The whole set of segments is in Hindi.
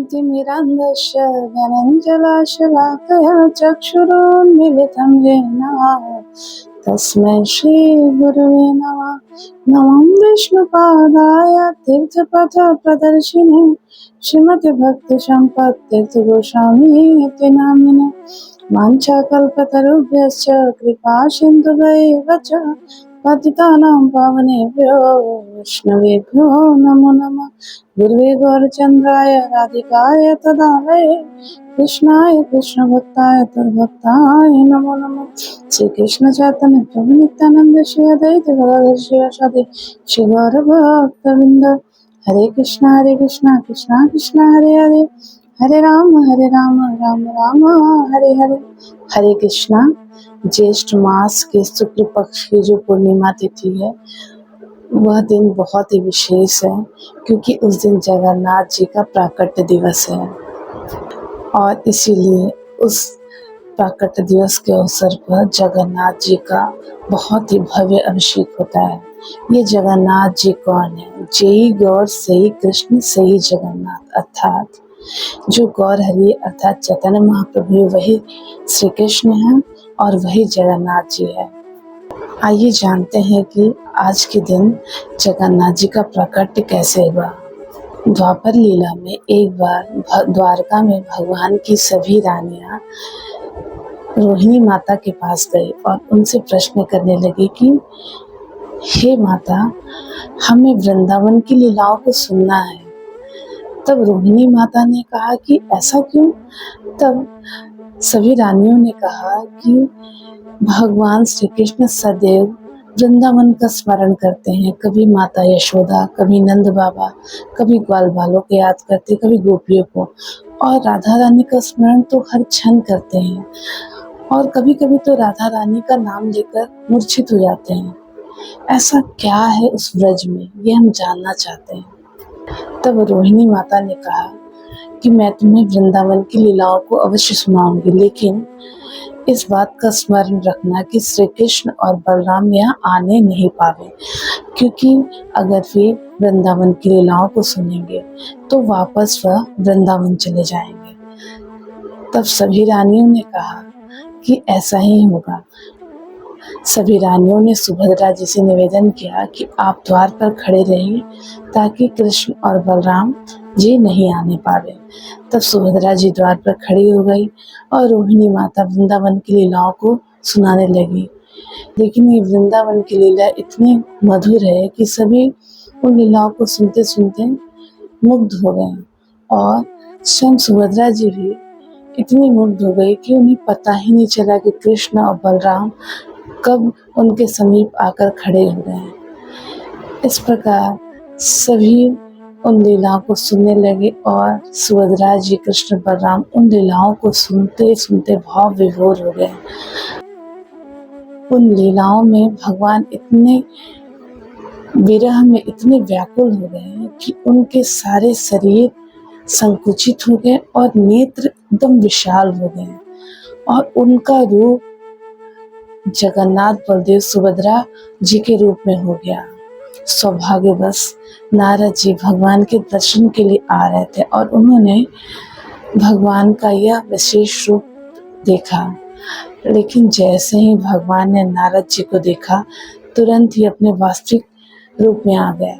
ज्ञानतिमिरन्धस्य ज्ञानञ्जनशलाकया चक्षुरुन्मीलितं येन तस्मै श्रीगुरुवे नमः। नमः विष्णुपादाय तीर्थपथप्रदर्शिने श्रीमति भक्तिसम्पत्तीर्थगोस्वामीति नामिने वाञ्छाकल्पतरुभ्यश्च कृपासिन्धुभ्यैव च पतितानां पावनेभ्यो वैष्णवेभ्यो नमो नमः। गुरुवे गौरचन्द्राय राधिकाय तदालये कृष्णाय कृष्णभक्ताय तद्भक्ताय नमो नमः। श्री कृष्ण चैतन्य प्रभु नित्यानंद श्री अद्वैत गदाधर शिवासादि श्री गौरभक्तवृंद। हरे कृष्णा कृष्णा कृष्णा हरे हरे, हरे राम राम राम हरे हरे। हरे कृष्णा। ज्येष्ठ मास के शुक्ल पक्ष की जो पूर्णिमा तिथि है वह दिन बहुत ही विशेष है, क्योंकि उस दिन जगन्नाथ जी का प्राकट्य दिवस है और इसीलिए उस प्राकट्य दिवस के अवसर पर जगन्नाथ जी का बहुत ही भव्य अभिषेक होता है। ये जगन्नाथ जी कौन है? जेई गौर सही कृष्ण सही जगन्नाथ, अर्थात जो गौर हरि अर्थात चैतन्य महाप्रभु वही श्री कृष्ण है और वही जगन्नाथ जी है। आइए जानते हैं कि आज के दिन जगन्नाथ जी का प्राकट्य कैसे हुआ। द्वापर लीला में एक बार द्वारका में भगवान की सभी रानियां रोहिणी माता के पास गई और उनसे प्रश्न करने लगी कि हे माता, हमें वृंदावन की लीलाओं को सुनना है। तब रोहिणी माता ने कहा कि ऐसा क्यों? तब सभी रानियों ने कहा कि भगवान श्री कृष्ण सदैव वृंदावन का स्मरण करते हैं। कभी माता यशोदा, कभी नंद बाबा, कभी ग्वाल बालों को याद करते, कभी गोपियों को, और राधा रानी का स्मरण तो हर क्षण करते हैं और कभी कभी तो राधा रानी का नाम लेकर मूर्छित हो जाते हैं। ऐसा क्या है उस व्रज में, ये हम जानना चाहते हैं। तब रोहिणी माता ने कहा कि मैं तुम्हें वृंदावन की लीलाओं को अवश्य सुनाऊंगी, लेकिन इस बात का स्मरण रखना कि श्री कृष्ण और बलराम यहाँ आने नहीं पावे, क्योंकि अगर वे वृंदावन की लीलाओं को सुनेंगे तो वापस वह वृंदावन चले जाएंगे। तब सभी रानियों ने कहा कि ऐसा ही होगा। सभी रानियों ने सुभद्रा जी से निवेदन किया कि आप द्वार पर खड़े रहिए ताकि कृष्ण और बलराम जी नहीं आने पावे। तब सुभद्रा जी द्वार पर खड़ी हो गई और रोहिणी माता वृंदावन की लीलाओं को सुनाने लगी। लेकिन ये वृंदावन की लीला इतनी मधुर है कि सभी उन लीलाओं को सुनते सुनते मुग्ध हो गए और स्वयं सुभद्रा जी भी इतनी मुग्ध हो गई कि उन्हें पता ही नहीं चला कि कृष्ण और बलराम कब उनके समीप आकर खड़े हो गए। इस प्रकार सभी उन लीलाओं को सुनने लगे और सुभद्रा जी, कृष्ण, बलराम उन लीलाओं को सुनते सुनते भाव विभोर हो गए। उन लीलाओं में भगवान इतने विरह में इतने व्याकुल हो गए कि उनके सारे शरीर संकुचित हो गए और नेत्र एकदम विशाल हो गए और उनका रूप जगन्नाथ, बलदेव, सुभद्रा जी के रूप में हो गया। सौभाग्यवश नारद जी भगवान के दर्शन के लिए आ रहे थे और उन्होंने भगवान का यह विशेष रूप देखा। लेकिन जैसे ही भगवान ने नारद जी को देखा, तुरंत ही अपने वास्तविक रूप में आ गए।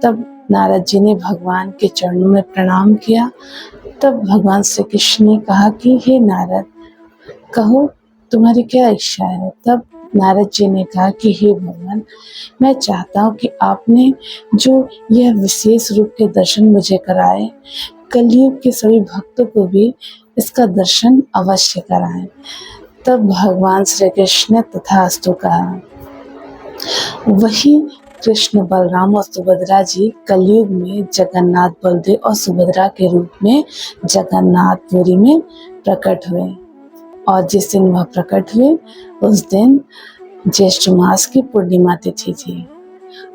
तब नारद जी ने भगवान के चरणों में प्रणाम किया। तब भगवान श्री कृष्ण ने कहा कि हे नारद, कहो तुम्हारी क्या इच्छा है? तब नारद जी ने कहा कि हे भगवान, मैं चाहता हूँ कि आपने जो यह विशेष रूप के दर्शन मुझे कराए, कलयुग के सभी भक्तों को भी इसका दर्शन अवश्य कराएं। तब भगवान श्री कृष्ण ने तथास्तु कहा। वही कृष्ण, बलराम और सुभद्रा जी कलयुग में जगन्नाथ, बलदेव और सुभद्रा के रूप में जगन्नाथपुरी में प्रकट हुए और जिस दिन वह प्रकट हुए उस दिन ज्येष्ठ मास की पूर्णिमा तिथि थी।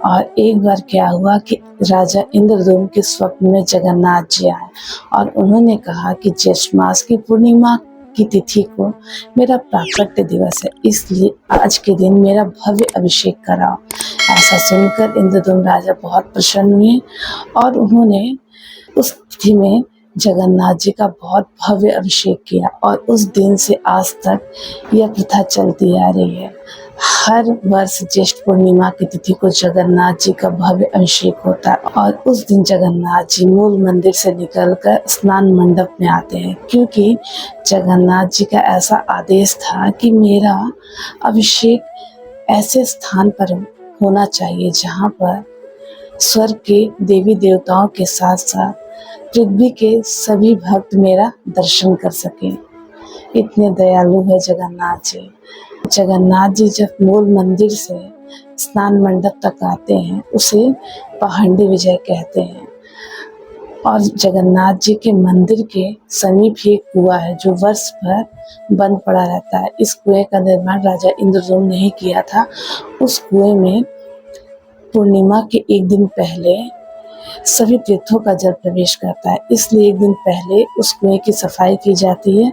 और एक बार क्या हुआ कि राजा इंद्रद्युम्न के स्वप्न में जगन्नाथ जी आए और उन्होंने कहा कि ज्येष्ठ मास की पूर्णिमा की तिथि को मेरा प्राकट्य दिवस है, इसलिए आज के दिन मेरा भव्य अभिषेक कराओ। ऐसा सुनकर इंद्रद्युम्न राजा बहुत प्रसन्न हुए और उन्होंने उस तिथि में जगन्नाथ जी का बहुत भव्य अभिषेक किया और उस दिन से आज तक यह प्रथा चलती आ रही है। हर वर्ष ज्येष्ठ पूर्णिमा की तिथि को जगन्नाथ जी का भव्य अभिषेक होता है और उस दिन जगन्नाथ जी मूल मंदिर से निकलकर स्नान मंडप में आते हैं, क्योंकि जगन्नाथ जी का ऐसा आदेश था कि मेरा अभिषेक ऐसे स्थान पर होना चाहिए जहाँ पर स्वर्ग के देवी देवताओं के साथ साथ पृथ्वी के सभी भक्त मेरा दर्शन कर सकें। इतने दयालु है जगन्नाथ जी। जगन्नाथ जी जब मूल मंदिर से स्नान मंडप तक आते हैं उसे पहांडी विजय कहते हैं। और जगन्नाथ जी के मंदिर के समीप ही एक कुआं है जो वर्ष भर बंद पड़ा रहता है। इस कुएं का निर्माण राजा इंद्रद्युम्न ने ही किया था। उस कुएं में पूर्णिमा के एक दिन पहले सभी तीर्थों का जल प्रवेश करता है, इसलिए एक दिन पहले उस कुएं की सफाई की जाती है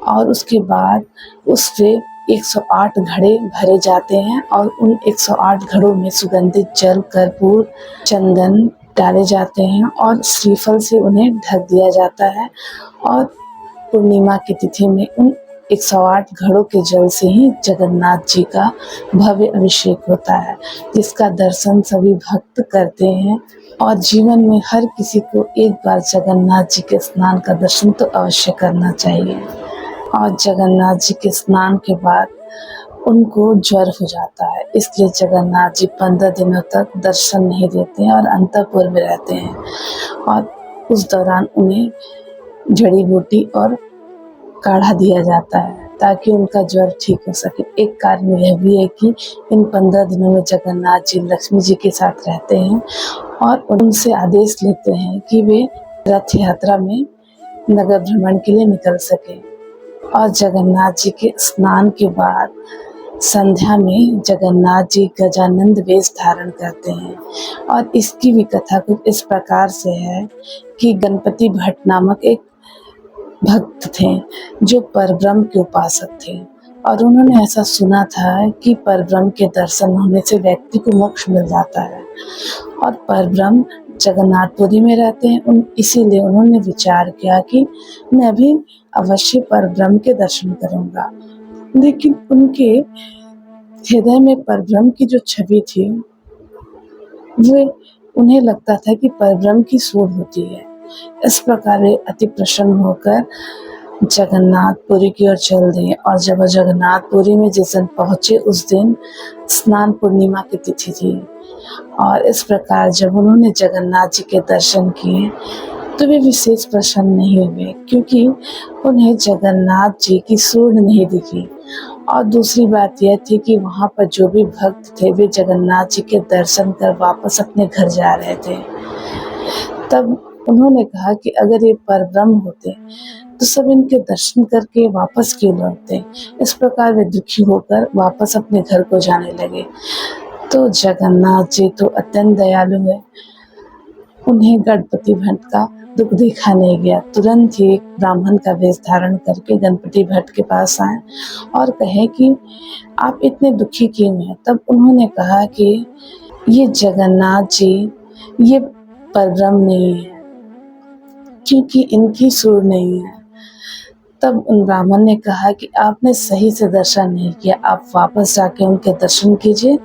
और उसके बाद उस पे 108 घड़े भरे जाते हैं और उन 108 घड़ों में सुगंधित जल, कर्पूर, चंदन डाले जाते हैं और श्रीफल से उन्हें ढक दिया जाता है। और पूर्णिमा की तिथि में उन 108 घड़ों के जल से ही जगन्नाथ जी का भव्य अभिषेक होता है, जिसका दर्शन सभी भक्त करते हैं। और जीवन में हर किसी को एक बार जगन्नाथ जी के स्नान का दर्शन तो अवश्य करना चाहिए। और जगन्नाथ जी के स्नान के बाद उनको ज्वर हो जाता है, इसलिए जगन्नाथ जी 15 दिनों तक दर्शन नहीं देते हैं और अंतःपुर में रहते हैं। और उस दौरान उन्हें जड़ी बूटी और काढ़ा दिया जाता है ताकि उनका ज्वर ठीक हो सके। एक कारण यह भी है कि इन 15 दिनों में जगन्नाथ जी लक्ष्मी जी के साथ रहते हैं और उनसे आदेश लेते हैं कि वे रथ यात्रा में नगर भ्रमण के लिए निकल सके। और जगन्नाथ जी के स्नान के बाद संध्या में जगन्नाथ जी गजानंद वेश धारण करते हैं। और इसकी भी कथा कुछ इस प्रकार से है कि गणपति भट्ट नामक एक भक्त थे जो परब्रह्म के उपासक थे और उन्होंने ऐसा सुना था कि परब्रह्म के दर्शन होने से व्यक्ति को मोक्ष मिल जाता है। और परब्रह्म जगन्नाथपुरी में रहते हैं, इसीलिए उन्होंने विचार किया कि मैं भी अवश्य परब्रह्म के दर्शन करूंगा। लेकिन उनके हृदय में परब्रह्म की जो छवि थी वो उन्हें लगता था कि परब्रह्म की सूढ़ होती है। इस प्रकार वे अति प्रसन्न होकर जगन्नाथपुरी की ओर चल दिए। और जब जगन्नाथपुरी में जिस दिन पहुंचे उस दिन स्नान पूर्णिमा की तिथि थी। और इस प्रकार जब उन्होंने जगन्नाथ जी के दर्शन किए तो वे विशेष प्रसन्न नहीं हुए, क्योंकि उन्हें जगन्नाथ जी की सूढ़ नहीं दिखी। और दूसरी बात यह थी कि वहाँ पर जो भी भक्त थे वे जगन्नाथ जी के दर्शन कर वापस अपने घर जा रहे थे। तब उन्होंने कहा कि अगर ये परब्रह्म होते तो सब इनके दर्शन करके वापस क्यों लौटते। इस प्रकार वे दुखी होकर वापस अपने घर को जाने लगे। तो जगन्नाथ जी तो अत्यंत दयालु है, उन्हें गणपति भट्ट का दुख देखा नहीं गया। तुरंत ही एक ब्राह्मण का वेश धारण करके गणपति भट्ट के पास आए और कहे कि आप इतने दुखी क्यों हैं। तब उन्होंने कहा कि ये जगन्नाथ जी ये परब्रह्म नहीं है, क्योंकि इनकी सूढ़ नहीं है। तब उन ब्राह्मण ने कहा कि आपने सही से दर्शन नहीं किया, आप वापस जाके उनके दर्शन कीजिए।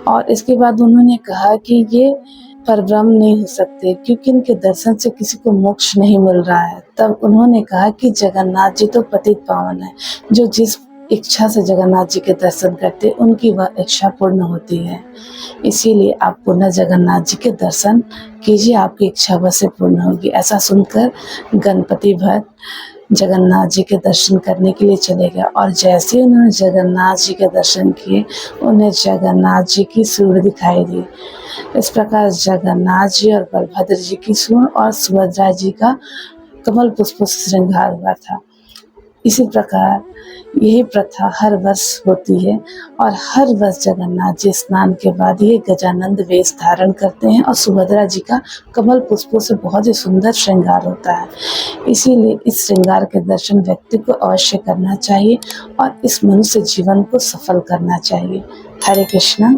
और इसके बाद उन्होंने कहा कि ये परब्रह्म नहीं हो सकते, क्योंकि इनके दर्शन से किसी को मोक्ष नहीं मिल रहा है। तब उन्होंने कहा कि जगन्नाथ जी तो पतित पावन है, जो जिस इच्छा से जगन्नाथ जी के दर्शन करते उनकी वह इच्छा पूर्ण होती है। इसीलिए आप पुनः जगन्नाथ जी के दर्शन कीजिए, आपकी इच्छा वैसे पूर्ण होगी। ऐसा सुनकर गणपति भट्ट जगन्नाथ जी के दर्शन करने के लिए चले गए। और जैसे उन्होंने जगन्नाथ जी के दर्शन किए उन्हें जगन्नाथ जी की सूढ़ दिखाई दी। इस प्रकार जगन्नाथ जी और बलभद्र जी की सूढ़ और सुभद्रा जी का कमल पुष्पों से श्रृंगार हुआ था। इसी प्रकार यही प्रथा हर वर्ष होती है और हर वर्ष जगन्नाथ जी स्नान के बाद ये गजानंद वेश धारण करते हैं और सुभद्रा जी का कमल पुष्पों से बहुत ही सुंदर श्रृंगार होता है। इसीलिए इस श्रृंगार के दर्शन व्यक्ति को अवश्य करना चाहिए और इस मनुष्य जीवन को सफल करना चाहिए। हरे कृष्णा।